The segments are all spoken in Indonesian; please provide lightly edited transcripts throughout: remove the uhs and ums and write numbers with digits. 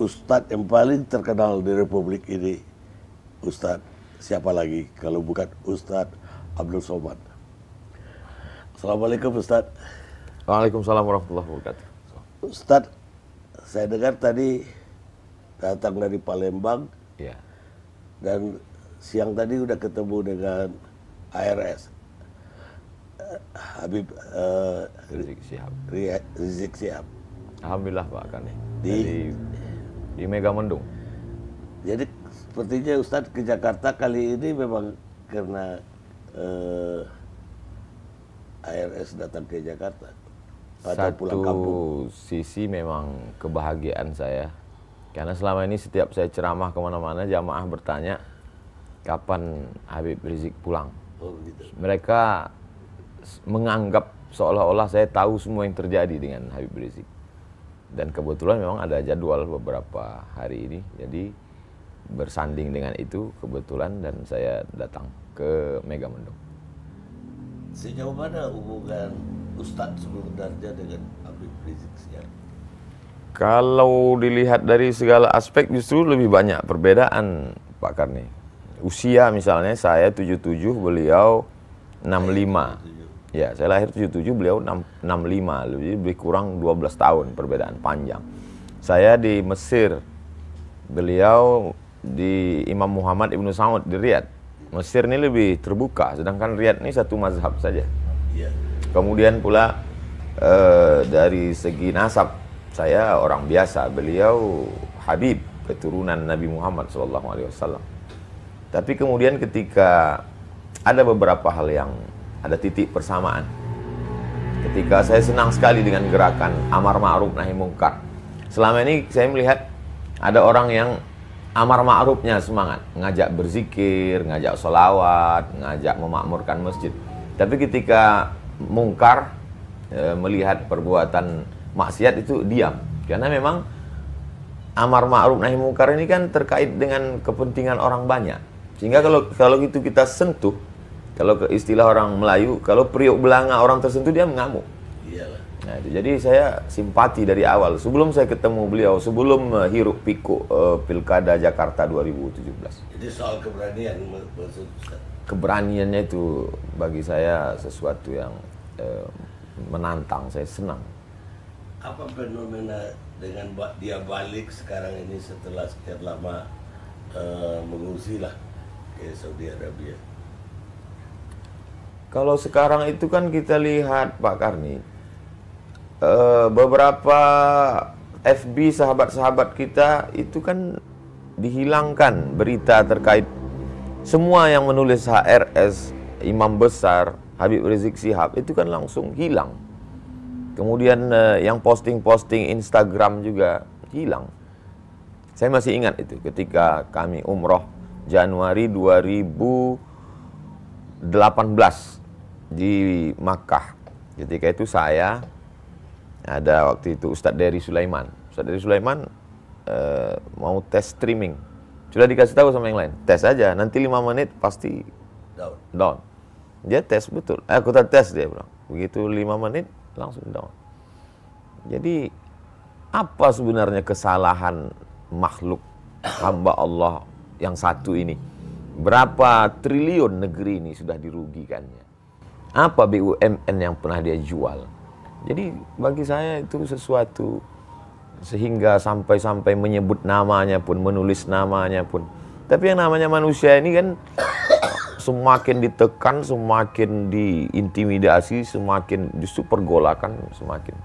Ustadz yang paling terkenal di Republik ini, Ustadz siapa lagi kalau bukan Ustadz Abdul Somad. Assalamualaikum Ustadz. Waalaikumsalam warahmatullahi wabarakatuh. Ustadz, saya dengar tadi datang dari Palembang Ya, dan siang tadi udah ketemu dengan ARS Habib Rizik Syihab. Rizik Syihab. Alhamdulillah Pak Kani. Di- Di Megamendung. Jadi sepertinya Ustadz ke Jakarta kali ini memang karena ARS datang ke Jakarta atau pulang kampung. Sisi memang kebahagiaan saya. Karena selama ini setiap saya ceramah kemana-mana, jamaah bertanya, kapan Habib Rizik pulang? Oh gitu. Mereka menganggap seolah-olah saya tahu semua yang terjadi dengan Habib Rizik. Dan kebetulan memang ada jadwal beberapa hari ini, jadi bersanding dengan itu kebetulan dan saya datang ke Megamendung. Sejauh mana hubungan Ustadz sebenarnya dengan Habib Rizik Syihab? Kalau dilihat dari segala aspek justru lebih banyak perbedaan Pak Karni. Usia misalnya saya 77, beliau 65. Ya, saya lahir 77, beliau 65, lebih kurang 12 tahun perbedaan panjang. Saya di Mesir, beliau di Imam Muhammad Ibnu Saud di Riyadh. Mesir ini lebih terbuka, sedangkan Riyadh ini satu mazhab saja. Iya. Kemudian pula dari segi nasab, saya orang biasa, beliau Habib, keturunan Nabi Muhammad SAW. Tapi kemudian ketika ada beberapa hal yang ada titik persamaan. Ketika saya senang sekali dengan gerakan amar ma'ruf nahi mungkar. Selama ini saya melihat ada orang yang amar ma'rufnya semangat, ngajak berzikir, ngajak sholawat, ngajak memakmurkan masjid. Tapi ketika mungkar, melihat perbuatan maksiat itu diam. Karena memang amar ma'ruf nahi mungkar ini kan terkait dengan kepentingan orang banyak. Sehingga kalau itu kita sentuh, kalau ke istilah orang Melayu, kalau periuk belanga orang tersentuh dia mengamuk. Iyalah. Nah, jadi saya simpati dari awal. Sebelum saya ketemu beliau, sebelum hiruk pikuk Pilkada Jakarta 2017. Jadi soal keberanian maksud Ustadz. Keberaniannya itu bagi saya sesuatu yang menantang, saya senang. Apa fenomena dengan dia balik sekarang ini setelah sekian lama mengungsi lah ke Saudi Arabia? Kalau sekarang itu kan kita lihat Pak Karni, beberapa FB sahabat-sahabat kita itu kan dihilangkan berita terkait semua yang menulis HRS, Imam Besar, Habib Rizik Syihab itu kan langsung hilang. Kemudian yang posting-posting Instagram juga hilang. Saya masih ingat itu ketika kami umroh Januari 2018 di Makkah. Ketika itu saya ada waktu itu Ustadz Dery Sulaiman. Ustadz Dery Sulaiman mau tes streaming. Sudah dikasih tahu sama yang lain, tes aja, nanti 5 menit pasti down. Dia tes betul. Aku tes, dia bilang. Begitu 5 menit langsung down. Jadi apa sebenarnya kesalahan makhluk hamba Allah yang satu ini? Berapa triliun negeri ini sudah dirugikannya? Apa BUMN yang pernah dia jual? Jadi bagi saya itu sesuatu, sehingga sampai-sampai menyebut namanya pun, menulis namanya pun. Tapi yang namanya manusia ini kan semakin ditekan, semakin diintimidasi, semakin justru pergolakan semakin.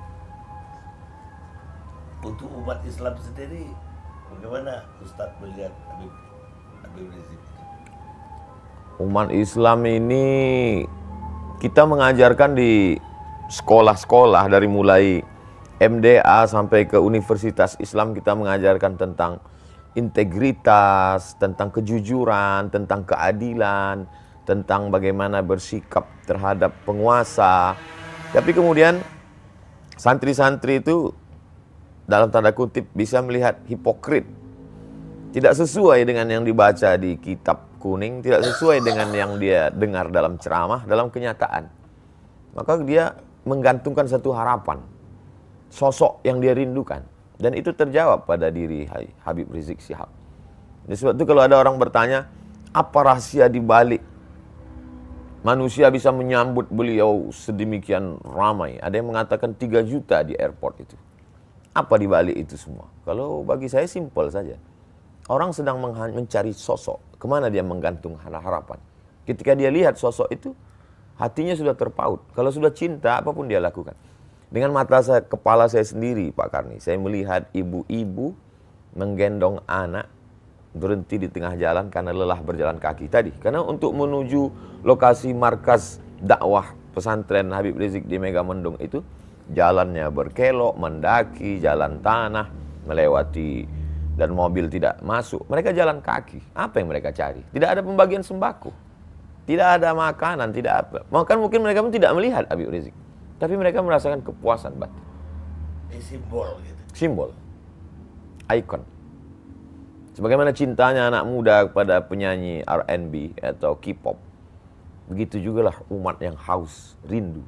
Untuk umat Islam sendiri, bagaimana Ustadz melihat Habib Rizik? Umat Islam ini kita mengajarkan di sekolah-sekolah dari mulai MDA sampai ke Universitas Islam, kita mengajarkan tentang integritas, tentang kejujuran, tentang keadilan, tentang bagaimana bersikap terhadap penguasa. Tapi kemudian santri-santri itu dalam tanda kutip bisa melihat hipokrit. Tidak sesuai dengan yang dibaca di kitab kuning, tidak sesuai dengan yang dia dengar dalam ceramah, dalam kenyataan. Maka dia menggantungkan satu harapan, sosok yang dia rindukan. Dan itu terjawab pada diri Habib Rizik Syihab. Jadi sebab itu kalau ada orang bertanya, apa rahasia di balik manusia bisa menyambut beliau sedemikian ramai? Ada yang mengatakan 3 juta di airport itu. Apa di balik itu semua? Kalau bagi saya simpel saja. Orang sedang mencari sosok. Kemana dia menggantung harapan? Ketika dia lihat sosok itu, hatinya sudah terpaut. Kalau sudah cinta, apapun dia lakukan. Dengan mata kepala saya sendiri, Pak Karni, saya melihat ibu-ibu menggendong anak berhenti di tengah jalan karena lelah berjalan kaki tadi. Karena untuk menuju lokasi markas dakwah pesantren Habib Rizik di Megamendung itu, jalannya berkelok, mendaki, jalan tanah, melewati dan mobil tidak masuk. Mereka jalan kaki. Apa yang mereka cari? Tidak ada pembagian sembako. Tidak ada makanan, tidak apa. Maka mungkin mereka pun tidak melihat Habib Rizik. Tapi mereka merasakan kepuasan batin. Simbol gitu. Simbol. Ikon. Sebagaimana cintanya anak muda kepada penyanyi R&B atau K-pop. Begitu juga lah umat yang haus, rindu.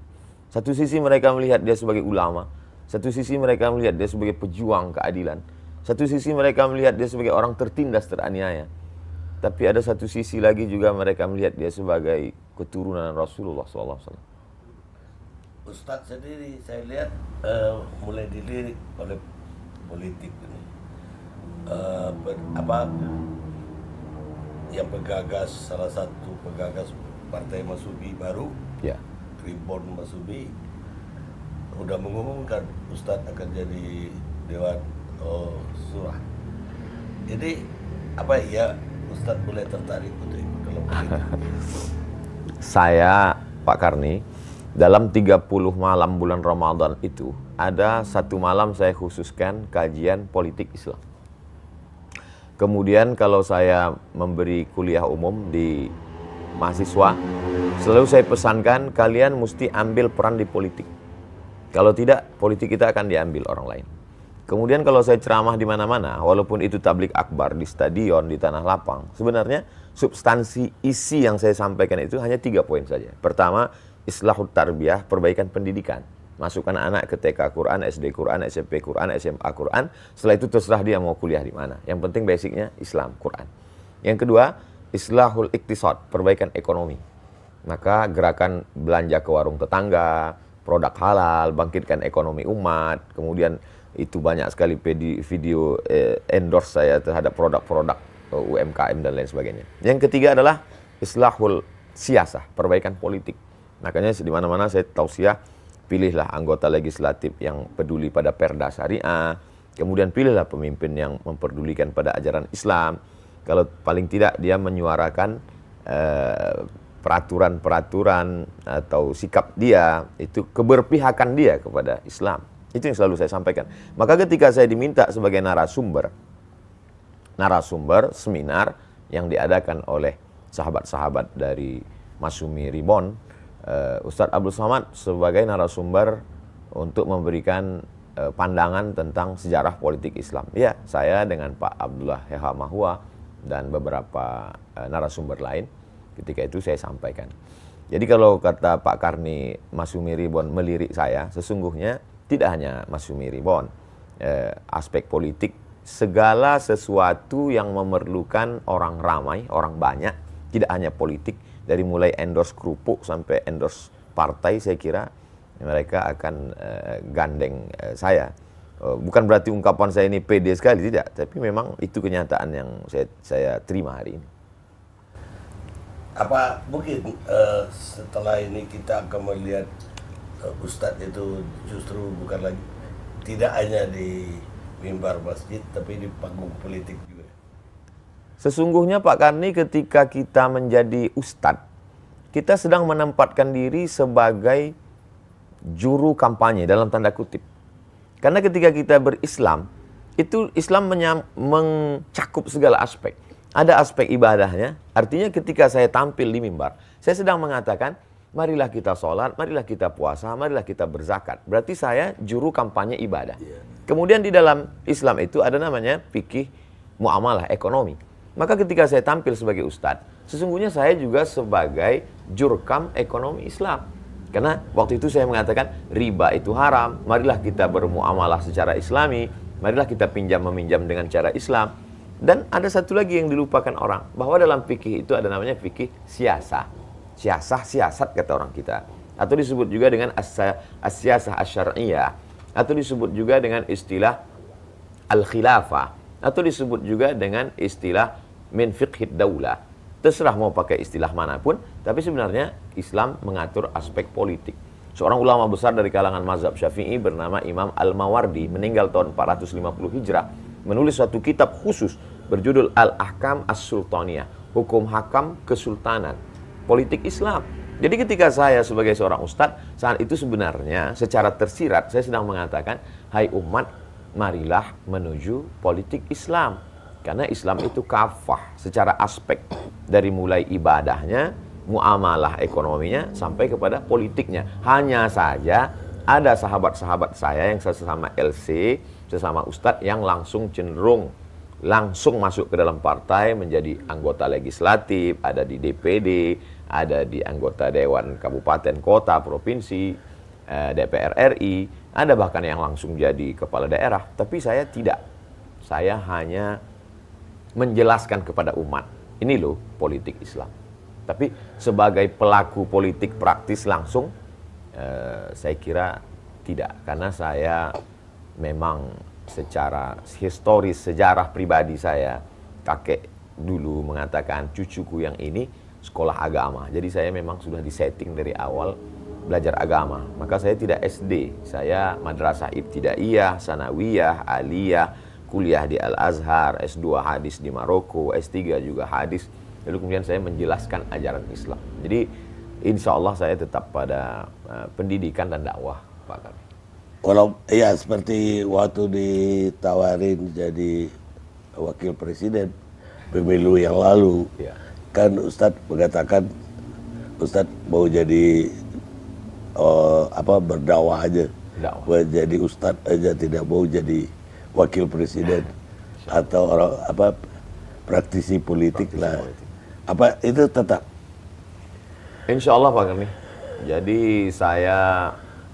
Satu sisi mereka melihat dia sebagai ulama. Satu sisi mereka melihat dia sebagai pejuang keadilan. Satu sisi mereka melihat dia sebagai orang tertindas, teraniaya. Tapi ada satu sisi lagi juga mereka melihat dia sebagai keturunan Rasulullah SAW. Ustadz sendiri saya lihat mulai dilirik oleh politik ini. Yang penggagas, salah satu penggagas Partai Masubi baru, Ya. Ribon Masubi, udah mengumumkan Ustadz akan jadi Dewan Surah. Jadi apa ya Ustadz mulai tertarik untuk ikut dalam politik? Saya, Pak Karni, dalam 30 malam bulan Ramadan itu, ada satu malam saya khususkan kajian politik Islam. Kemudian kalau saya memberi kuliah umum di mahasiswa, selalu saya pesankan kalian mesti ambil peran di politik. Kalau tidak, politik kita akan diambil orang lain. Kemudian kalau saya ceramah di mana-mana, walaupun itu tablik akbar di stadion, di tanah lapang, sebenarnya substansi isi yang saya sampaikan itu hanya 3 poin saja. Pertama, islahut tarbiyah, perbaikan pendidikan. Masukkan anak ke TK Quran, SD Quran, SMP Quran, SMA Quran. Setelah itu terserah dia mau kuliah di mana. Yang penting basicnya Islam, Quran. Yang kedua, islahul iktisad, perbaikan ekonomi. Maka gerakan belanja ke warung tetangga, produk halal, bangkitkan ekonomi umat. Kemudian itu banyak sekali video endorse saya terhadap produk-produk UMKM dan lain sebagainya. Yang ketiga adalah islahul siyasah, perbaikan politik. Makanya di mana-mana saya tausiah, pilihlah anggota legislatif yang peduli pada perda syariah, kemudian pilihlah pemimpin yang memperdulikan pada ajaran Islam. Kalau paling tidak dia menyuarakan peraturan-peraturan atau sikap dia, itu keberpihakan dia kepada Islam. Itu yang selalu saya sampaikan. Maka ketika saya diminta sebagai narasumber seminar yang diadakan oleh sahabat-sahabat dari Masumi Ribon, Ustadz Abdul Somad sebagai narasumber untuk memberikan pandangan tentang sejarah politik Islam. Ya, saya dengan Pak Abdullah Heha Mahua dan beberapa narasumber lain ketika itu saya sampaikan. Jadi kalau kata Pak Karni Masumi Ribon melirik saya, sesungguhnya tidak hanya Masumi Ribon, aspek politik, segala sesuatu yang memerlukan orang ramai, orang banyak, tidak hanya politik, dari mulai endorse kerupuk sampai endorse partai, saya kira mereka akan gandeng saya. Bukan berarti ungkapan saya ini pede sekali, tidak. Tapi memang itu kenyataan yang saya terima hari ini. Apa mungkin setelah ini kita akan melihat Ustadz itu justru bukan lagi, tidak hanya di mimbar masjid, tapi di panggung politik juga. Sesungguhnya Pak Karni, ketika kita menjadi ustadz, kita sedang menempatkan diri sebagai juru kampanye dalam tanda kutip. Karena ketika kita berislam, itu Islam mencakup segala aspek. Ada aspek ibadahnya, artinya ketika saya tampil di mimbar, saya sedang mengatakan, marilah kita sholat, marilah kita puasa, marilah kita berzakat. Berarti saya juru kampanye ibadah. Kemudian di dalam Islam itu ada namanya fikih muamalah, ekonomi. Maka ketika saya tampil sebagai ustadz, sesungguhnya saya juga sebagai jurkam ekonomi Islam. Karena waktu itu saya mengatakan riba itu haram, marilah kita bermuamalah secara islami, Marilah kita pinjam meminjam dengan cara Islam. Dan ada satu lagi yang dilupakan orang, bahwa dalam fikih itu ada namanya fikih siasah. Siasat kata orang kita. Atau disebut juga dengan as-siyasah asy-syar'iyyah, atau disebut juga dengan istilah al-khilafah, atau disebut juga dengan istilah min fiqhid daulah. Terserah mau pakai istilah manapun, tapi sebenarnya Islam mengatur aspek politik. Seorang ulama besar dari kalangan mazhab Syafi'i bernama Imam Al-Mawardi, meninggal tahun 450 Hijrah, menulis suatu kitab khusus berjudul Al-Ahkam As-Sultaniyah, hukum hakam kesultanan, politik Islam. Jadi ketika saya sebagai seorang ustadz, saat itu sebenarnya secara tersirat saya sedang mengatakan, hai umat, marilah menuju politik Islam. Karena Islam itu kafah secara aspek, dari mulai ibadahnya, muamalah ekonominya, sampai kepada politiknya. Hanya saja ada sahabat-sahabat saya yang sesama LC, sesama ustadz yang langsung cenderung langsung masuk ke dalam partai, menjadi anggota legislatif, ada di DPD, ada di anggota Dewan Kabupaten, Kota, Provinsi, DPR RI, ada bahkan yang langsung jadi kepala daerah. Tapi saya tidak. Saya hanya menjelaskan kepada umat, ini loh politik Islam. Tapi sebagai pelaku politik praktis langsung, saya kira tidak. Karena saya memang secara historis, sejarah pribadi saya, kakek dulu mengatakan cucuku yang ini sekolah agama. Jadi saya memang sudah disetting dari awal belajar agama. Maka saya tidak SD, saya madrasah ibtidaiyah, sanawiyah, aliyah, kuliah di Al-Azhar, S2 hadis di Maroko, S3 juga hadis. Lalu kemudian saya menjelaskan ajaran Islam. Jadi insya Allah saya tetap pada pendidikan dan dakwah, Pak Karni. Kalau ya seperti waktu ditawarin jadi wakil presiden pemilu yang lalu, Ya. kan Ustadz mengatakan Ustadz mau jadi berdakwah aja, Dakwah. mau jadi Ustadz aja, tidak mau jadi wakil presiden atau orang praktisi politik lah. Politik. Apa itu tetap? Insya Allah Pak Karni. Jadi saya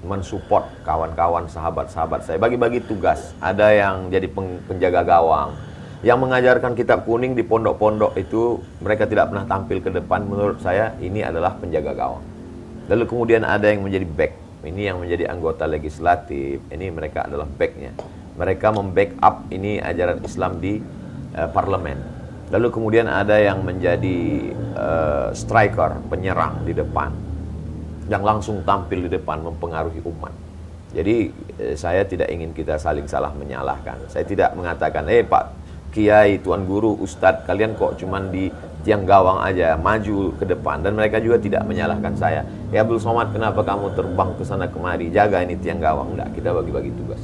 mensupport kawan-kawan, sahabat-sahabat saya, bagi-bagi tugas. Ada yang jadi penjaga gawang, yang mengajarkan kitab kuning di pondok-pondok itu mereka tidak pernah tampil ke depan. Menurut saya ini adalah penjaga gawang. Lalu kemudian ada yang menjadi back, ini yang menjadi anggota legislatif, ini mereka adalah backnya. Mereka membackup ini ajaran Islam di parlemen. Lalu kemudian ada yang menjadi striker, penyerang di depan, yang langsung tampil di depan mempengaruhi umat. Jadi saya tidak ingin kita saling salah menyalahkan. Saya tidak mengatakan, Pak Kiai, Tuan Guru, Ustadz, kalian kok cuman di tiang gawang aja, maju ke depan. Dan mereka juga tidak menyalahkan saya. Ya Abdul Somad, kenapa kamu terbang ke sana kemari, jaga ini tiang gawang? Enggak, kita bagi-bagi tugas.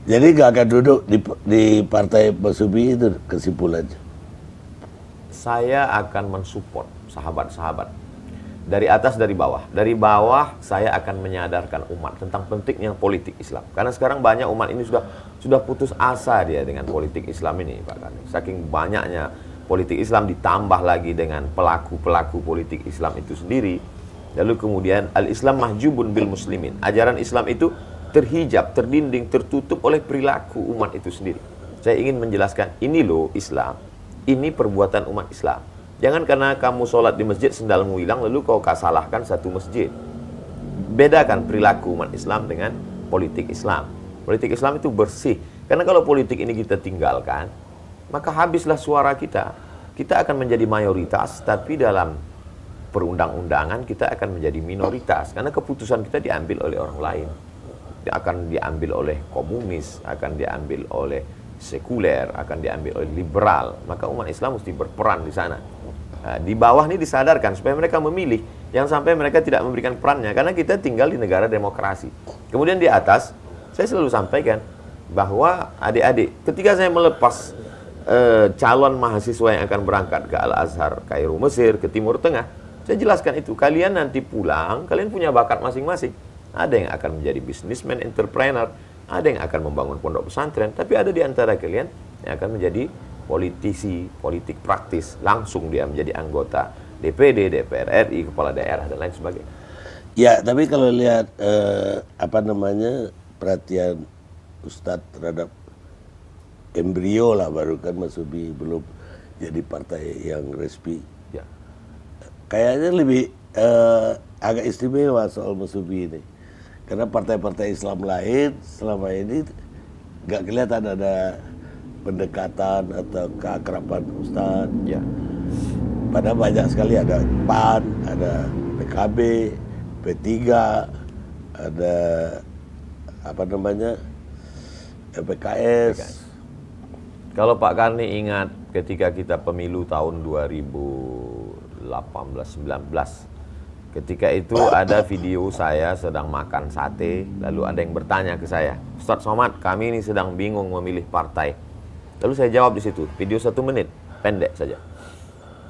Jadi gak akan duduk di partai Pak Subi itu kesimpulannya? Saya akan mensupport sahabat-sahabat. Dari atas, dari bawah. Dari bawah saya akan menyadarkan umat tentang pentingnya politik Islam. Karena sekarang banyak umat ini sudah putus asa dia dengan politik Islam ini, Pak Karni. Saking banyaknya politik Islam ditambah lagi dengan pelaku-pelaku politik Islam itu sendiri. Lalu kemudian al-Islam mahjubun bil muslimin. Ajaran Islam itu terhijab, terdinding, tertutup oleh perilaku umat itu sendiri. Saya ingin menjelaskan, ini loh Islam. Ini perbuatan umat Islam. Jangan karena kamu sholat di masjid sendalmu hilang lalu kau salahkan satu masjid. Bedakan perilaku umat Islam dengan politik Islam. Politik Islam itu bersih. Karena kalau politik ini kita tinggalkan, maka habislah suara kita. Kita akan menjadi mayoritas, tapi dalam perundang-undangan kita akan menjadi minoritas. Karena keputusan kita diambil oleh orang lain. Akan diambil oleh komunis, akan diambil oleh sekuler, akan diambil oleh liberal. Maka umat Islam mesti berperan di sana. Di bawah ini disadarkan supaya mereka memilih, jangan sampai mereka tidak memberikan perannya, karena kita tinggal di negara demokrasi. Kemudian di atas, saya selalu sampaikan bahwa adik-adik, ketika saya melepas calon mahasiswa yang akan berangkat ke Al-Azhar, Kairo, Mesir, ke Timur Tengah, saya jelaskan itu, kalian nanti pulang, kalian punya bakat masing-masing. Ada yang akan menjadi businessman, entrepreneur, ada yang akan membangun pondok pesantren, tapi ada di antara kalian yang akan menjadi politisi, politik praktis, langsung dia menjadi anggota DPD, DPR RI, kepala daerah dan lain sebagainya. Ya, tapi kalau lihat perhatian Ustadz terhadap embrio lah, baru kan Mas Ubi belum jadi partai yang resmi. Ya. Kayaknya lebih agak istimewa soal Mas Ubi ini. Karena partai-partai Islam lain selama ini nggak kelihatan ada pendekatan atau keakraban Ustadz. Ya. Padahal banyak sekali, ada PAN, ada PKB, P3, ada apa namanya, PKS. Kalau Pak Karni ingat ketika kita pemilu tahun 2018-19, ketika itu ada video saya sedang makan sate, lalu ada yang bertanya ke saya, Ustadz Somad, kami ini sedang bingung memilih partai. Lalu saya jawab di situ, video 1 menit, pendek saja.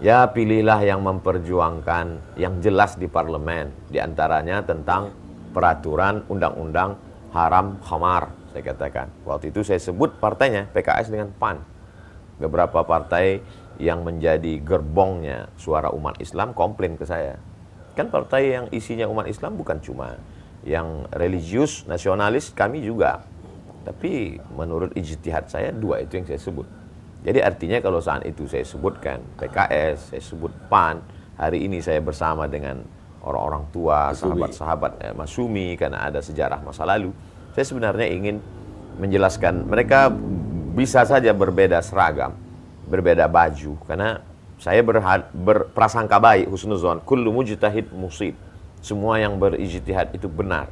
Ya, pilihlah yang memperjuangkan yang jelas di parlemen, diantaranya tentang peraturan undang-undang haram khamar. Saya katakan, waktu itu saya sebut partainya PKS dengan PAN. Beberapa partai yang menjadi gerbongnya suara umat Islam komplain ke saya. Kan partai yang isinya umat Islam bukan cuma yang religius, nasionalis, kami juga. Tapi menurut ijtihad saya, 2 itu yang saya sebut. Jadi artinya kalau saat itu saya sebutkan PKS, saya sebut PAN, hari ini saya bersama dengan orang-orang tua, sahabat-sahabat Masumi, karena ada sejarah masa lalu. Saya sebenarnya ingin menjelaskan, mereka bisa saja berbeda seragam, berbeda baju, karena saya berprasangka baik, husnuzon, kullu mujtahid musib. Semua yang berijtihad itu benar.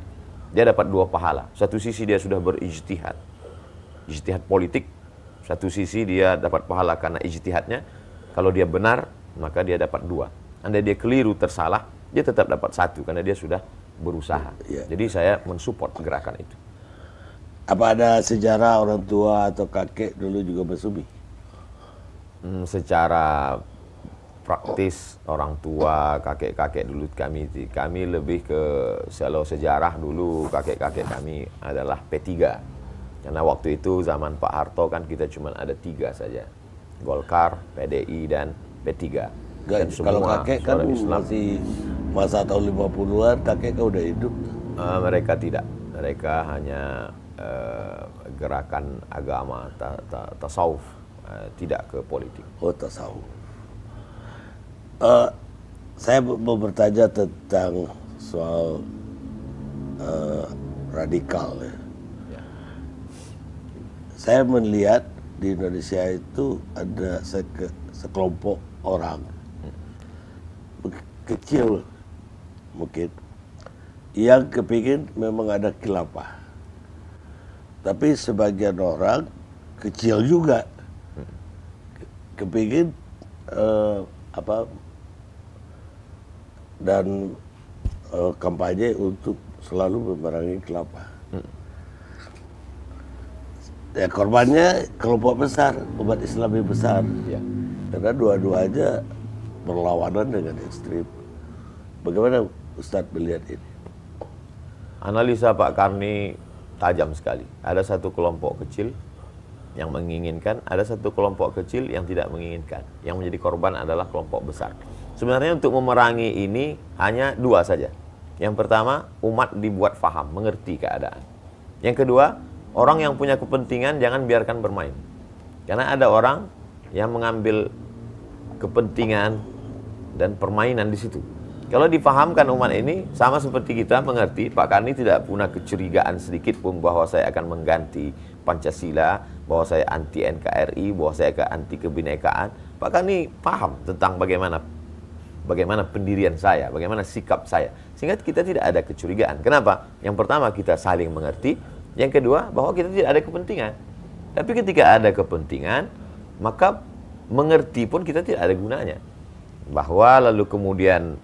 Dia dapat 2 pahala. Satu sisi dia sudah berijtihad, ijtihad politik. Satu sisi dia dapat pahala karena ijtihadnya. Kalau dia benar, maka dia dapat 2. Andai dia keliru, tersalah, dia tetap dapat 1 karena dia sudah berusaha. Ya. Jadi saya mensupport gerakan itu. Apa ada sejarah orang tua atau kakek dulu juga bersumi? Secara praktis orang tua, kakek-kakek dulu kami lebih ke kalau sejarah dulu kakek-kakek kami adalah P3. Karena waktu itu zaman Pak Harto kan kita cuma ada 3 saja. Golkar, PDI, dan P3. Dan Kalau kakek kan masih masa tahun 50-an, kakek kan udah hidup. Mereka tidak. Mereka hanya gerakan agama, tasawuf, tidak ke politik. Oh, tasawuf. Saya mau bertanya tentang soal radikal ya. Saya melihat di Indonesia itu ada sekelompok orang kecil mungkin yang kepingin memang ada khilafah, tapi sebagian orang kecil juga kepingin dan kampanye untuk selalu memerangi khilafah. Ya, korbannya kelompok besar, umat Islam yang besar. Ya. Karena dua-duanya berlawanan dengan ekstrim. Bagaimana Ustadz melihat ini? Analisa Pak Karni tajam sekali. Ada satu kelompok kecil yang menginginkan, ada satu kelompok kecil yang tidak menginginkan. Yang menjadi korban adalah kelompok besar. Sebenarnya untuk memerangi ini hanya 2 saja. Yang pertama, umat dibuat faham, mengerti keadaan. Yang kedua, orang yang punya kepentingan jangan biarkan bermain. Karena ada orang yang mengambil kepentingan dan permainan di situ. Kalau dipahamkan umat ini, sama seperti kita mengerti, Pak Karni tidak punya kecurigaan sedikit pun bahwa saya akan mengganti Pancasila, bahwa saya anti NKRI, bahwa saya anti kebinekaan. Pak Karni paham tentang bagaimana pendirian saya, bagaimana sikap saya. Sehingga kita tidak ada kecurigaan. Kenapa? Yang pertama, kita saling mengerti. Yang kedua, bahwa kita tidak ada kepentingan. Tapi ketika ada kepentingan, maka mengerti pun kita tidak ada gunanya. Bahwa lalu kemudian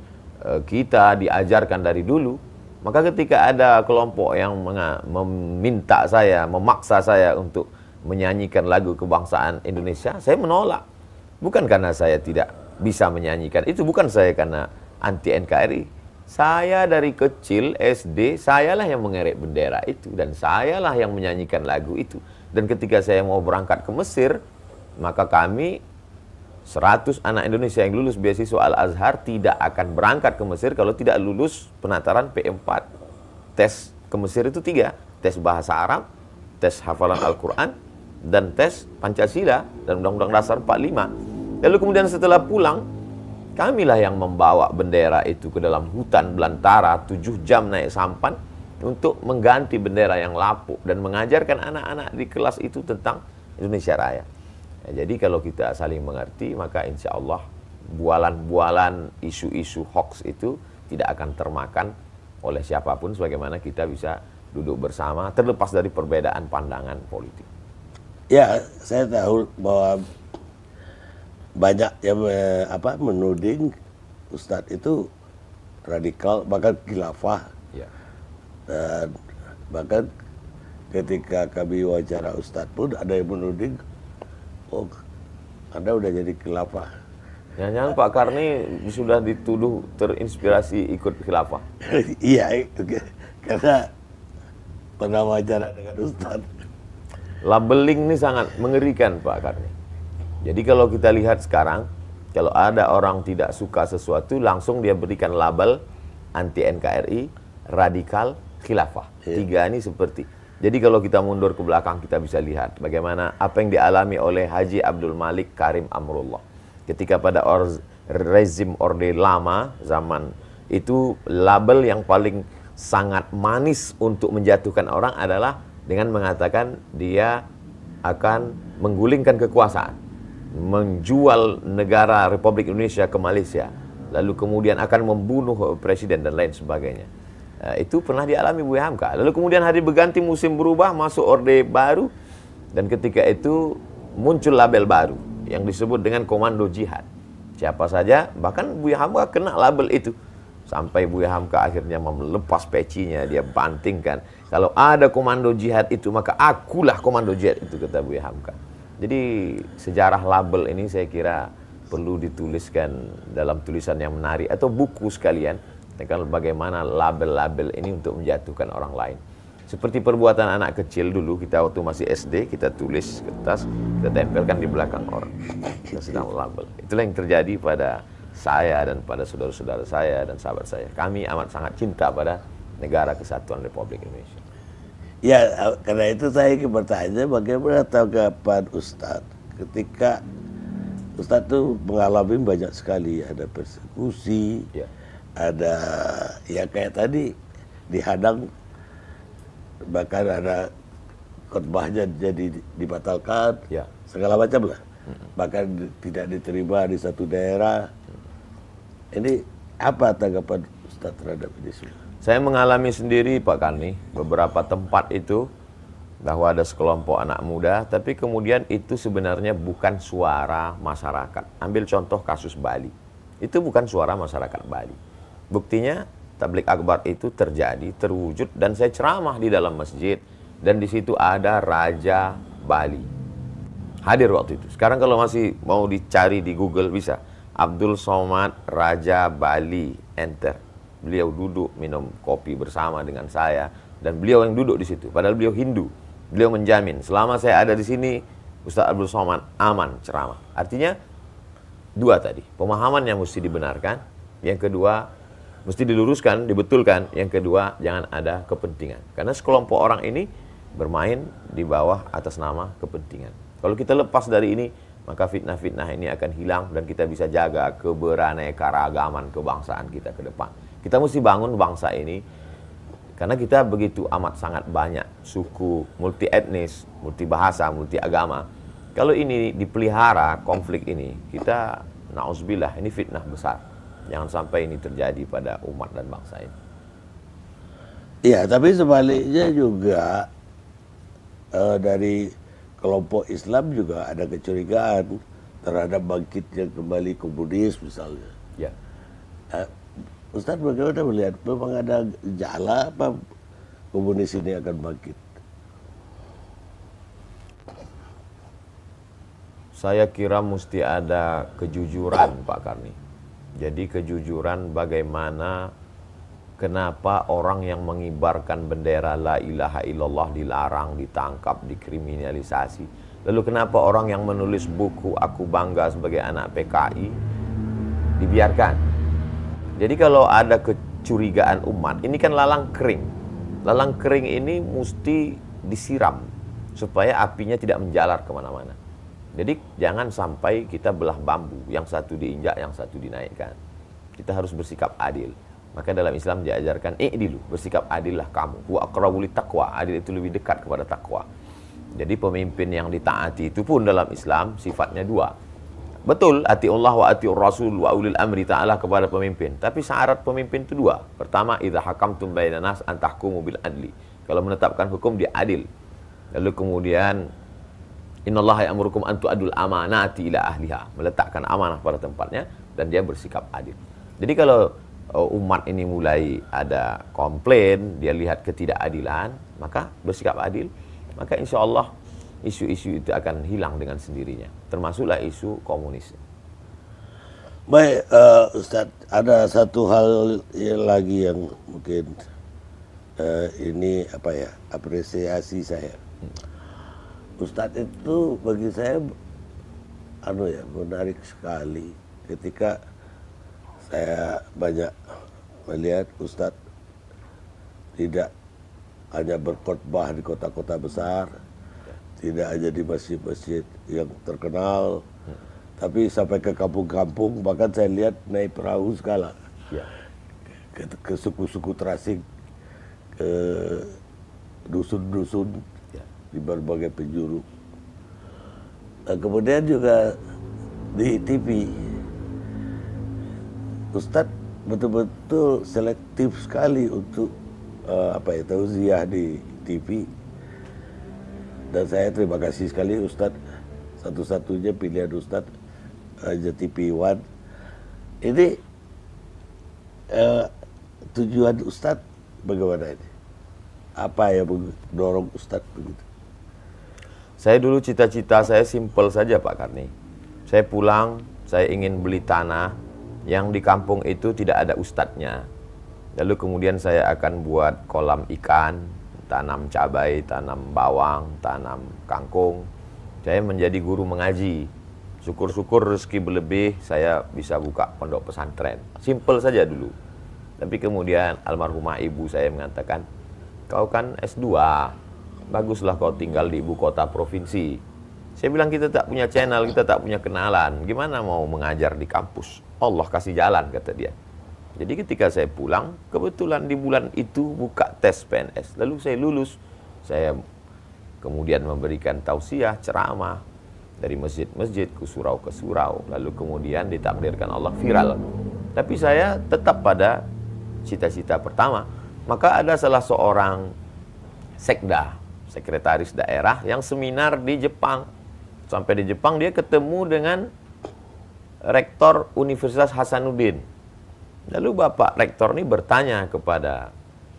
kita diajarkan dari dulu, maka ketika ada kelompok yang meminta saya, memaksa saya untuk menyanyikan lagu kebangsaan Indonesia, saya menolak. Bukan karena saya tidak bisa menyanyikan, itu bukan saya karena anti NKRI. Saya dari kecil SD, sayalah yang mengerek bendera itu. Dan sayalah yang menyanyikan lagu itu. Dan ketika saya mau berangkat ke Mesir, maka kami 100 anak Indonesia yang lulus beasiswa Al-Azhar tidak akan berangkat ke Mesir kalau tidak lulus penataran P4. Tes ke Mesir itu 3. Tes bahasa Arab, tes hafalan Al-Quran, dan tes Pancasila dan Undang-Undang Dasar 45. Lalu kemudian setelah pulang, kamilah yang membawa bendera itu ke dalam hutan belantara 7 jam naik sampan untuk mengganti bendera yang lapuk dan mengajarkan anak-anak di kelas itu tentang Indonesia Raya. Ya, jadi kalau kita saling mengerti, maka insya Allah bualan-bualan isu-isu hoax itu tidak akan termakan oleh siapapun, sebagaimana kita bisa duduk bersama terlepas dari perbedaan pandangan politik. Ya, saya tahu bahwa banyak yang menuding Ustadz itu radikal, bahkan khilafah. Ya. Dan bahkan ketika kami wawancara Ustadz pun ada yang menuding, oh Anda udah jadi khilafah. Jangan-jangan Pak Karni sudah dituduh terinspirasi ikut khilafah. Iya, karena pernah wawancara dengan Ustadz. Labeling ini sangat mengerikan Pak Karni. Jadi kalau kita lihat sekarang, kalau ada orang tidak suka sesuatu, langsung dia berikan label anti NKRI, radikal, khilafah. Tiga ini seperti. Jadi kalau kita mundur ke belakang, kita bisa lihat bagaimana apa yang dialami oleh Haji Abdul Malik Karim Amrullah. Ketika pada rezim Orde Lama, zaman itu label yang paling sangat manis untuk menjatuhkan orang adalah dengan mengatakan dia akan menggulingkan kekuasaan, menjual negara Republik Indonesia ke Malaysia, lalu kemudian akan membunuh presiden dan lain sebagainya. Itu pernah dialami Buya Hamka. Lalu kemudian hari berganti, musim berubah, masuk Orde Baru, dan ketika itu muncul label baru yang disebut dengan komando jihad. Siapa saja, bahkan Buya Hamka kena label itu. Sampai Buya Hamka akhirnya melepas pecinya, dia bantingkan. Kalau ada komando jihad itu, maka akulah komando jihad itu, kata Buya Hamka. Jadi sejarah label ini saya kira perlu dituliskan dalam tulisan yang menarik atau buku sekalian tentang bagaimana label-label ini untuk menjatuhkan orang lain. Seperti perbuatan anak kecil dulu, kita waktu masih SD, kita tulis kertas, kita tempelkan di belakang orang. Kita sedang label. Itulah yang terjadi pada saya dan pada saudara-saudara saya dan sahabat saya. Kami amat sangat cinta pada negara kesatuan Republik Indonesia. Ya, karena itu saya ingin bertanya bagaimana tanggapan Ustadz ketika Ustadz itu mengalami banyak sekali, ada persekusi, Ya. ada ya kayak tadi dihadang, bahkan ada khotbahnya jadi dibatalkan, Ya. segala macam lah, bahkan tidak diterima di satu daerah. Ini apa tanggapan Ustadz terhadap ini semua? Saya mengalami sendiri Pak Karni, beberapa tempat itu bahwa ada sekelompok anak muda, tapi kemudian itu sebenarnya bukan suara masyarakat. Ambil contoh kasus Bali, itu bukan suara masyarakat Bali. Buktinya tablik akbar itu terjadi, terwujud, dan saya ceramah di dalam masjid, dan di situ ada Raja Bali hadir waktu itu. Sekarang kalau masih mau dicari di Google bisa, Abdul Somad Raja Bali, enter. Beliau duduk minum kopi bersama dengan saya, dan beliau yang duduk di situ. Padahal beliau Hindu. Beliau menjamin selama saya ada di sini, Ustaz Abdul Somad aman ceramah. Artinya dua tadi, pemahaman yang mesti dibenarkan, yang kedua mesti diluruskan, dibetulkan, yang kedua jangan ada kepentingan. Karena sekelompok orang ini bermain di bawah atas nama kepentingan. Kalau kita lepas dari ini, maka fitnah-fitnah ini akan hilang dan kita bisa jaga keberaneka-ragaman kebangsaan kita ke depan. Kita mesti bangun bangsa ini karena kita begitu amat sangat banyak suku, multi etnis, multi bahasa, multi agama. Kalau ini dipelihara konflik ini, kita na'udzubillah, ini fitnah besar. Jangan sampai ini terjadi pada umat dan bangsa ini. Iya, tapi sebaliknya juga dari kelompok Islam juga ada kecurigaan terhadap bangkitnya kembali komunis misalnya. Ya. Ustadz bagaimana melihat, memang ada gejala apa komunis ini akan bangkit? Saya kira mesti ada kejujuran Pak Karni. Jadi kejujuran bagaimana, kenapa orang yang mengibarkan bendera la ilaha illallah dilarang, ditangkap, dikriminalisasi. Lalu kenapa orang yang menulis buku Aku Bangga Sebagai Anak PKI dibiarkan? Jadi kalau ada kecurigaan umat, ini kan lalang kering. Lalang kering ini mesti disiram supaya apinya tidak menjalar kemana-mana. Jadi jangan sampai kita belah bambu, yang satu diinjak, yang satu dinaikkan. Kita harus bersikap adil. Maka dalam Islam diajarkan i'dilu, bersikap adillah kamu. Wa aqrabu littaqwa, adil itu lebih dekat kepada takwa. Jadi pemimpin yang ditaati itu pun dalam Islam sifatnya dua. Betul, atiullah wa atiur rasul wa ulil amri ta'ala kepada pemimpin. Tapi syarat pemimpin itu dua. Pertama, idza hakamtum bainan nas an tahkumu bil adli. Kalau menetapkan hukum dia adil. Lalu kemudian innallaha ya'murukum an tu'adul amanati ila ahliha, meletakkan amanah pada tempatnya dan dia bersikap adil. Jadi kalau umat ini mulai ada komplain, dia lihat ketidakadilan, maka bersikap adil, maka insya Allah isu-isu itu akan hilang dengan sendirinya, termasuklah isu komunis. Baik, Ustadz, ada satu hal lagi yang mungkin ini apa ya, apresiasi saya. Ustadz itu bagi saya menarik sekali ketika saya banyak melihat Ustadz tidak hanya berkhotbah di kota-kota besar, tidak hanya di masjid-masjid yang terkenal, tapi sampai ke kampung-kampung, bahkan saya lihat naik perahu segala, ke suku-suku terasing, ke dusun-dusun di berbagai penjuru. Nah, kemudian juga di TV, Ustadz betul-betul selektif sekali untuk tausiah di TV. Dan saya terima kasih sekali Ustadz, satu-satunya pilihan Ustadz aja TV One. Ini tujuan Ustadz bagaimana ini? Apa yang mendorong Ustadz begitu? Saya dulu cita-cita saya simpel saja Pak Karni. Saya pulang, saya ingin beli tanah yang di kampung itu tidak ada ustadznya. Lalu kemudian saya akan buat kolam ikan, tanam cabai, tanam bawang, tanam kangkung. Saya menjadi guru mengaji. Syukur-syukur rezeki berlebih, saya bisa buka pondok pesantren. Simpel saja dulu. Tapi kemudian almarhumah ibu saya mengatakan, kau kan S2, baguslah kau tinggal di ibu kota provinsi. Saya bilang kita tak punya channel, kita tak punya kenalan. Gimana mau mengajar di kampus? Allah kasih jalan, kata dia. Jadi ketika saya pulang, kebetulan di bulan itu buka tes PNS. Lalu saya lulus. Saya kemudian memberikan tausiah, ceramah dari masjid-masjid ke surau. Lalu kemudian ditakdirkan Allah viral. Tapi saya tetap pada cita-cita pertama. Maka ada salah seorang sekda, sekretaris daerah yang seminar di Jepang. Sampai di Jepang dia ketemu dengan rektor Universitas Hasanuddin. Lalu Bapak Rektor ini bertanya kepada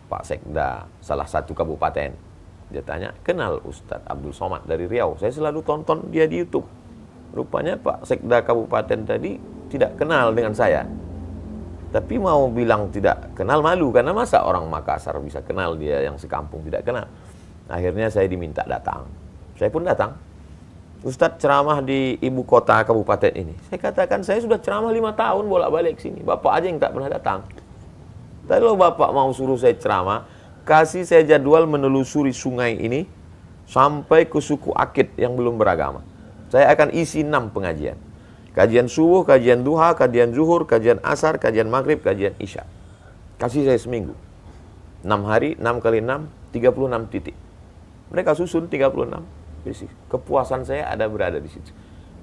Pak Sekda salah satu kabupaten. Dia tanya, kenal Ustadz Abdul Somad dari Riau? Saya selalu tonton dia di YouTube. Rupanya Pak Sekda kabupaten tadi tidak kenal dengan saya. Tapi mau bilang tidak kenal malu, karena masa orang Makassar bisa kenal dia yang sekampung tidak kenal. Akhirnya saya diminta datang. Saya pun datang. Ustadz ceramah di ibu kota kabupaten ini. Saya katakan saya sudah ceramah 5 tahun bolak-balik sini. Bapak aja yang tak pernah datang. Tapi kalau Bapak mau suruh saya ceramah, kasih saya jadwal menelusuri sungai ini sampai ke suku Akit yang belum beragama. Saya akan isi 6 pengajian. Kajian subuh, kajian duha, kajian zuhur, kajian asar, kajian maghrib, kajian isya. Kasih saya seminggu. 6 hari, 6 kali 6, 36 titik. Mereka susun 36. Kepuasan saya ada berada di situ.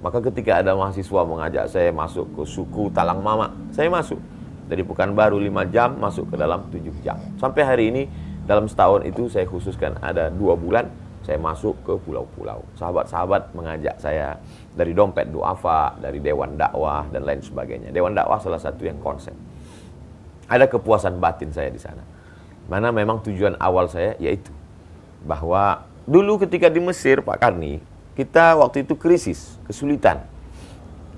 Maka ketika ada mahasiswa mengajak saya masuk ke suku Talang Mama, saya masuk. Dari Pekanbaru 5 jam, masuk ke dalam 7 jam. Sampai hari ini, dalam setahun itu saya khususkan ada 2 bulan, saya masuk ke pulau-pulau. Sahabat-sahabat mengajak saya dari Dompet Duafa, dari Dewan Dakwah, dan lain sebagainya. Dewan Dakwah salah satu yang konsen. Ada kepuasan batin saya di sana. Mana memang tujuan awal saya, yaitu bahwa dulu ketika di Mesir, Pak Karni, kita waktu itu krisis, kesulitan.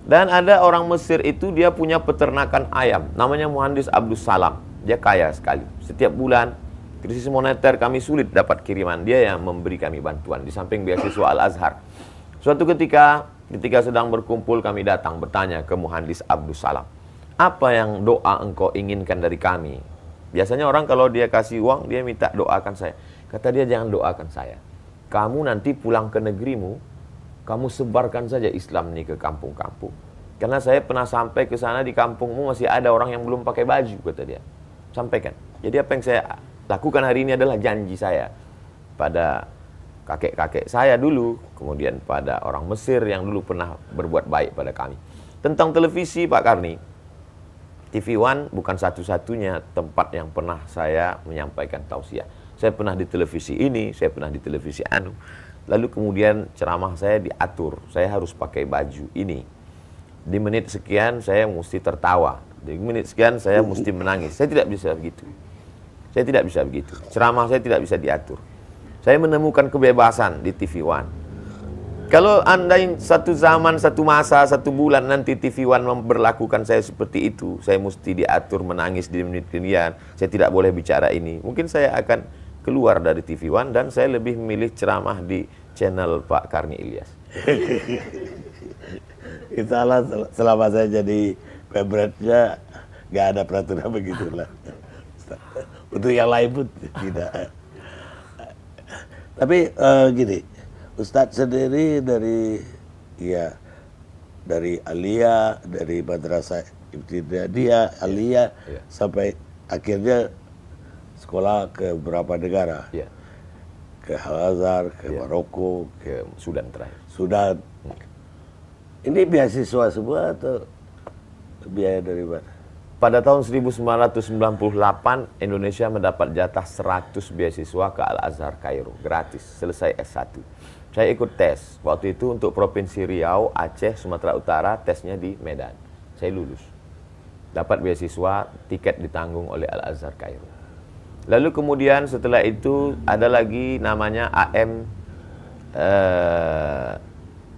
Dan ada orang Mesir itu dia punya peternakan ayam, namanya Muhandis Abdus Salam. Dia kaya sekali. Setiap bulan, krisis moneter kami sulit dapat kiriman. Dia yang memberi kami bantuan, di samping beasiswa Al-Azhar. Suatu ketika sedang berkumpul kami datang bertanya ke Muhandis Abdus Salam, apa yang doa engkau inginkan dari kami? Biasanya orang kalau dia kasih uang, dia minta doakan saya. Kata dia, jangan doakan saya. kamu nanti pulang ke negerimu, kamu sebarkan saja Islam ini ke kampung-kampung. Karena saya pernah sampai ke sana, di kampungmu masih ada orang yang belum pakai baju, kata dia. Sampaikan. Jadi apa yang saya lakukan hari ini adalah janji saya pada kakek-kakek saya dulu, kemudian pada orang Mesir yang dulu pernah berbuat baik pada kami. Tentang televisi, Pak Karni, TV One bukan satu-satunya tempat yang pernah saya menyampaikan tausiah. Saya pernah di televisi ini, saya pernah di televisi anu. Lalu kemudian ceramah saya diatur, saya harus pakai baju ini. Di menit sekian saya mesti tertawa, di menit sekian saya mesti menangis. Saya tidak bisa begitu. Saya tidak bisa begitu. Ceramah saya tidak bisa diatur. Saya menemukan kebebasan di TV One. Kalau andai satu zaman, satu masa, satu bulan nanti TV One memperlakukan saya seperti itu, saya mesti diatur menangis di menit kemudian, saya tidak boleh bicara ini, mungkin saya akan keluar dari TV One dan saya lebih memilih ceramah di channel Pak Karni Ilyas. Itulah selama saya jadi pemberatnya nggak ada peraturan begitulah. Untuk yang lain pun tidak. Tapi gini, Ustadz sendiri dari Aliyah, dari Madrasah Ibtidaiyah, Aliyah, sampai akhirnya sekolah ke beberapa negara. Ke Al-Azhar, ke Maroko, ke Sudan terakhir. Sudan. Ini beasiswa semua atau biaya dari mana? Pada tahun 1998, Indonesia mendapat jatah 100 beasiswa ke Al-Azhar Kairo, gratis, selesai S1. Saya ikut tes, waktu itu untuk Provinsi Riau, Aceh, Sumatera Utara, tesnya di Medan. Saya lulus. Dapat beasiswa, tiket ditanggung oleh Al-Azhar Kairo. Lalu kemudian setelah itu ada lagi namanya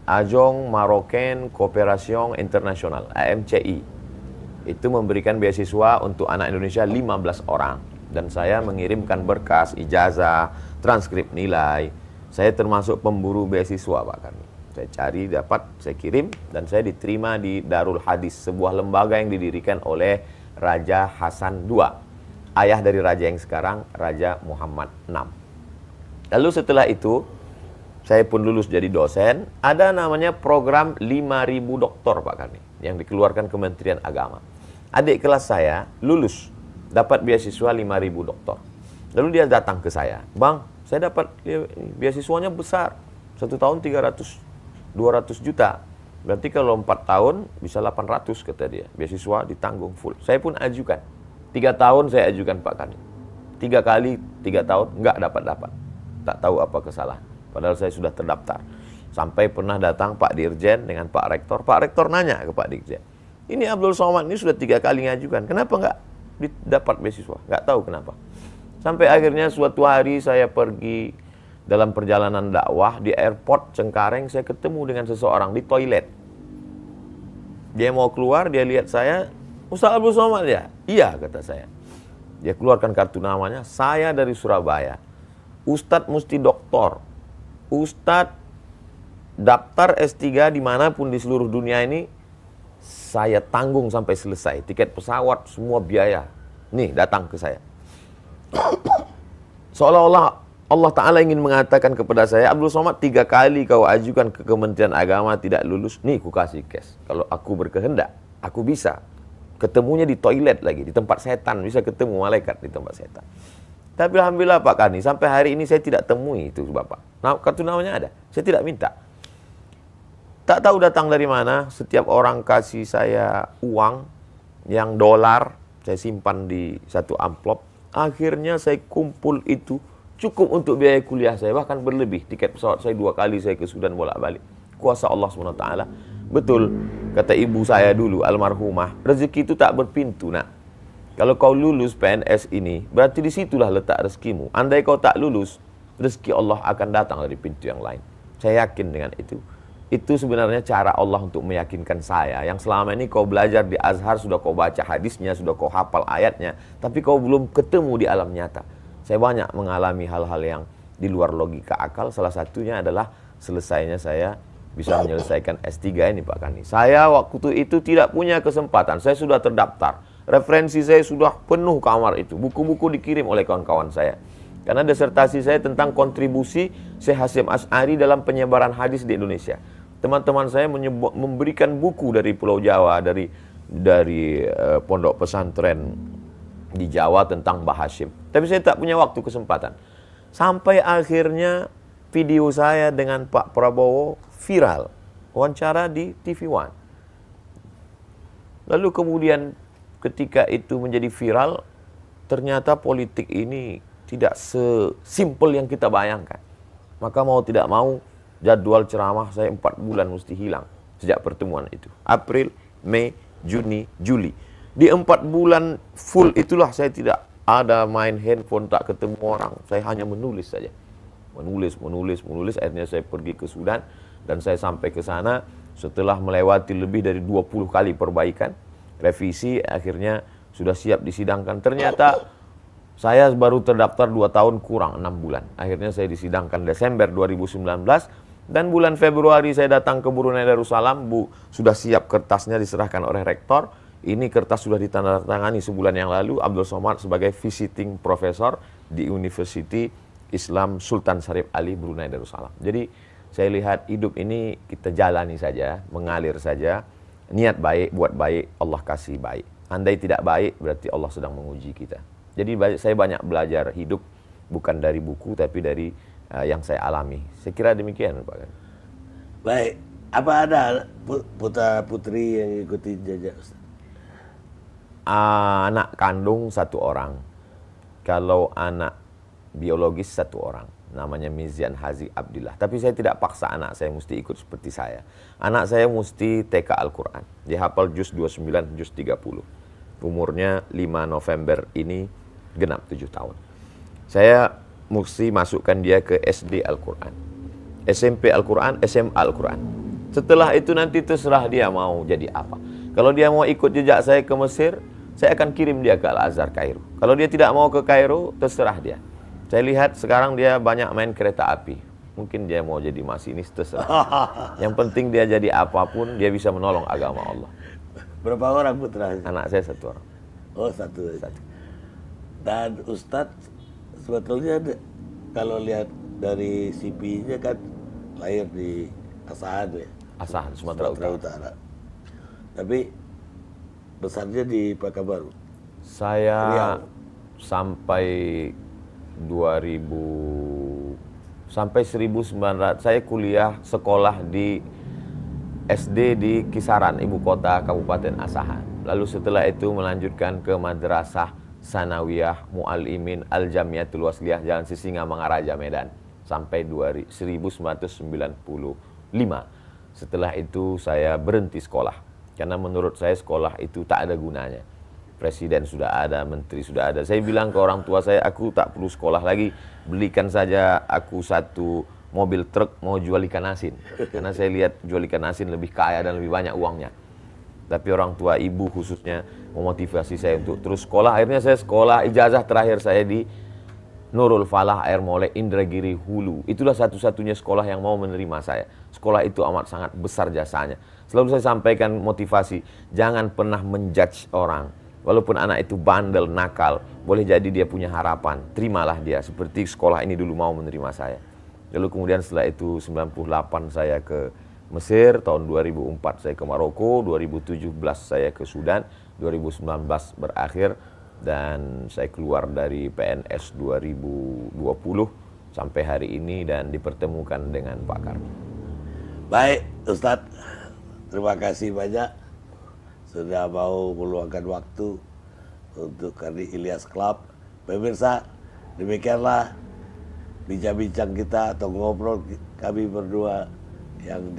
Agence Marocaine Coopération Internationale, AMCI. Itu memberikan beasiswa untuk anak Indonesia 15 orang. Dan saya mengirimkan berkas, ijazah, transkrip nilai. Saya termasuk pemburu beasiswa, Pak Karni. Saya cari, dapat, saya kirim, dan saya diterima di Darul Hadis, sebuah lembaga yang didirikan oleh Raja Hasan II, ayah dari raja yang sekarang, Raja Muhammad VI. Lalu setelah itu, saya pun lulus jadi dosen. Ada namanya program 5.000 doktor, Pak Karni, yang dikeluarkan Kementerian Agama. Adik kelas saya lulus, dapat beasiswa 5.000 doktor. Lalu dia datang ke saya, "Bang, saya dapat beasiswanya besar. 1 tahun 200 juta. Berarti kalau 4 tahun bisa 800," kata dia. Beasiswa ditanggung full. Saya pun ajukan. 3 tahun saya ajukan, Pak Karni. 3 kali 3 tahun nggak dapat. Tak tahu apa kesalahan. Padahal saya sudah terdaftar. Sampai pernah datang Pak Dirjen dengan Pak Rektor. Pak Rektor nanya ke Pak Dirjen, "Ini Abdul Somad ini sudah 3 kali ngajukan, kenapa nggak dapat beasiswa?" Nggak tahu kenapa. Sampai akhirnya suatu hari saya pergi dalam perjalanan dakwah di airport Cengkareng, saya ketemu dengan seseorang di toilet. Dia mau keluar, dia lihat saya, "Ustaz Abdul Somad ya?" "Iya," kata saya. Dia keluarkan kartu namanya, "Saya dari Surabaya. Ustadz mesti doktor. Ustadz daftar S3 dimanapun di seluruh dunia ini, saya tanggung sampai selesai. Tiket pesawat, semua biaya. Nih, datang ke saya." Seolah-olah Allah Ta'ala ingin mengatakan kepada saya, "Abdul Somad, 3 kali kau ajukan ke Kementerian Agama tidak lulus. Nih, ku kasih cash. Kalau aku berkehendak, aku bisa." Ketemunya di toilet lagi, di tempat setan. Bisa ketemu malaikat di tempat setan. Tapi alhamdulillah Pak Karni, sampai hari ini saya tidak temui itu Bapak. Nah, kartu namanya ada. Saya tidak minta. Tak tahu datang dari mana, setiap orang kasih saya uang yang dolar, saya simpan di satu amplop. Akhirnya saya kumpul itu cukup untuk biaya kuliah saya, bahkan berlebih. Tiket pesawat saya 2 kali saya ke Sudan bolak-balik. Kuasa Allah SWT. Betul, kata ibu saya dulu, almarhumah, rezeki itu tak berpintu, nak. Kalau kau lulus PNS ini, berarti disitulah letak rezekimu. Andai kau tak lulus, rezeki Allah akan datang dari pintu yang lain. Saya yakin dengan itu. Itu sebenarnya cara Allah untuk meyakinkan saya. Yang selama ini kau belajar di Azhar, sudah kau baca hadisnya, sudah kau hafal ayatnya, tapi kau belum ketemu di alam nyata. Saya banyak mengalami hal-hal yang di luar logika akal. Salah satunya adalah selesainya saya bisa menyelesaikan S3 ini, Pak Karni. Saya waktu itu tidak punya kesempatan. Saya sudah terdaftar. Referensi saya sudah penuh kamar itu. Buku-buku dikirim oleh kawan-kawan saya. Karena disertasi saya tentang kontribusi Syekh Hasyim Asy'ari dalam penyebaran hadis di Indonesia. Teman-teman saya memberikan buku dari Pulau Jawa, dari pondok pesantren di Jawa tentang Mbah Hasyim. Tapi saya tak punya waktu kesempatan. Sampai akhirnya video saya dengan Pak Prabowo viral. Wawancara di TV One. Lalu kemudian ketika itu menjadi viral, ternyata politik ini tidak sesimpel yang kita bayangkan. Maka mau tidak mau, jadwal ceramah saya 4 bulan mesti hilang sejak pertemuan itu. April, Mei, Juni, Juli. Di 4 bulan full itulah saya tidak ada main handphone, tak ketemu orang. Saya hanya menulis saja. Menulis. Akhirnya saya pergi ke Sudan dan saya sampai ke sana setelah melewati lebih dari 20 kali perbaikan, revisi, akhirnya sudah siap disidangkan. Ternyata saya baru terdaftar 2 tahun kurang 6 bulan. Akhirnya saya disidangkan Desember 2019 dan bulan Februari saya datang ke Brunei Darussalam. Sudah siap kertasnya diserahkan oleh rektor. Ini kertas sudah ditandatangani sebulan yang lalu. Abdul Somad sebagai visiting professor di University Islam Sultan Syarif Ali Brunei Darussalam. Jadi saya lihat hidup ini kita jalani saja, mengalir saja. Niat baik, buat baik, Allah kasih baik. Andai tidak baik, berarti Allah sedang menguji kita. Jadi saya banyak belajar hidup, bukan dari buku, tapi dari yang saya alami. Saya kira demikian, Pak. Baik, apa ada putra-putri yang ikuti jejak Ustaz? Anak kandung 1 orang. Kalau anak biologis 1 orang. Namanya Mizian Hazi Abdillah. Tapi saya tidak paksa anak saya mesti ikut seperti saya. Anak saya mesti TK Al-Quran. Dia hafal juz 29, juz 30. Umurnya 5 November ini genap 7 tahun. Saya mesti masukkan dia ke SD Al-Quran, SMP Al-Quran, SMA Al-Quran. Setelah itu nanti terserah dia mau jadi apa. Kalau dia mau ikut jejak saya ke Mesir, saya akan kirim dia ke Al-Azhar Kairo. Kalau dia tidak mau ke Kairo, terserah dia. Saya lihat sekarang dia banyak main kereta api. Mungkin dia mau jadi masinis, terserah. Yang penting dia jadi apapun, dia bisa menolong agama Allah. Berapa orang putra? Anak saya 1 orang. Oh, 1. Dan Ustadz sebetulnya kalau lihat dari CV-nya kan lahir di Asahan ya. Asahan, Sumatera Utara. Tapi besarnya di Pekanbaru. Saya Riau. sampai 1900 saya kuliah sekolah di SD di Kisaran, ibu kota Kabupaten Asahan. Lalu setelah itu melanjutkan ke Madrasah Sanawiyah Muallimin Al-Jamiatul Wasliyah Jalan Sisinga Mangaraja Medan sampai 1995. Setelah itu saya berhenti sekolah karena menurut saya sekolah itu tak ada gunanya. Presiden sudah ada, menteri sudah ada. Saya bilang ke orang tua saya, aku tak perlu sekolah lagi, belikan saja aku 1 mobil truk mau jual ikan asin. Karena saya lihat jual ikan asin lebih kaya dan lebih banyak uangnya. Tapi orang tua, ibu khususnya, memotivasi saya untuk terus sekolah. Akhirnya saya sekolah, ijazah terakhir saya di Nurul Falah Air Molek Indragiri Hulu. Itulah satu-satunya sekolah yang mau menerima saya. Sekolah itu amat sangat besar jasanya. Selalu saya sampaikan motivasi, jangan pernah menjudge orang. Walaupun anak itu bandel, nakal, boleh jadi dia punya harapan. Terimalah dia, seperti sekolah ini dulu mau menerima saya. Lalu kemudian setelah itu 98 saya ke Mesir, tahun 2004 saya ke Maroko, 2017 saya ke Sudan, 2019 berakhir dan saya keluar dari PNS 2020 sampai hari ini dan dipertemukan dengan Pak Karni. Baik, Ustadz, terima kasih banyak sudah mau meluangkan waktu untuk Karni Ilyas Club. Pemirsa, demikianlah bincang-bincang kita atau ngobrol kami berdua yang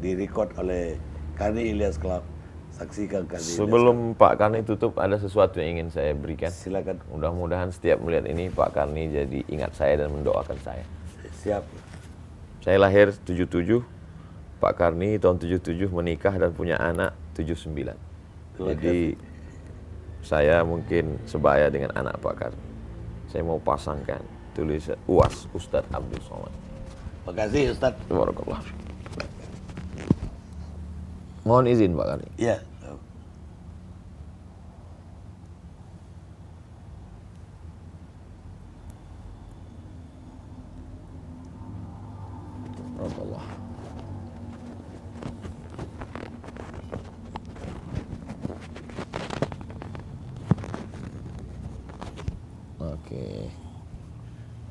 direkod oleh Karni Ilyas Club. Saksikan Karni. Sebelum Pak Karni tutup, ada sesuatu yang ingin saya berikan. Silakan. Mudah-mudahan setiap melihat ini Pak Karni jadi ingat saya dan mendoakan saya. Siap. Saya lahir 77, Pak Karni tahun 77 menikah dan punya anak 79. Jadi saya mungkin sebaya dengan anak Pak Karni. Saya mau pasangkan tulisan UAS Ustadz Abdul Somad. Terima kasih Ustadz. Barakallah. Mohon izin Pak Karni. Ya.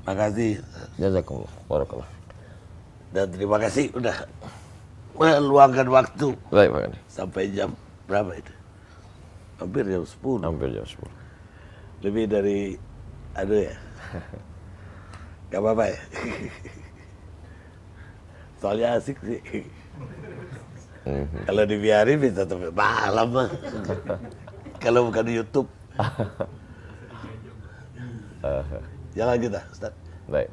Makasih. Jazakumullah. Barakallah. Dan terima kasih udah meluangkan waktu. Baik, Pak Gani. Sampai jam berapa itu? Hampir jam 10. Hampir jam 10. Lebih dari, aduh ya. Gak apa-apa ya. Soalnya asik sih. Kalau dibiarin bisa sampai malam mah. Kalau bukan di YouTube. Jalan kita, Ustaz. Baik.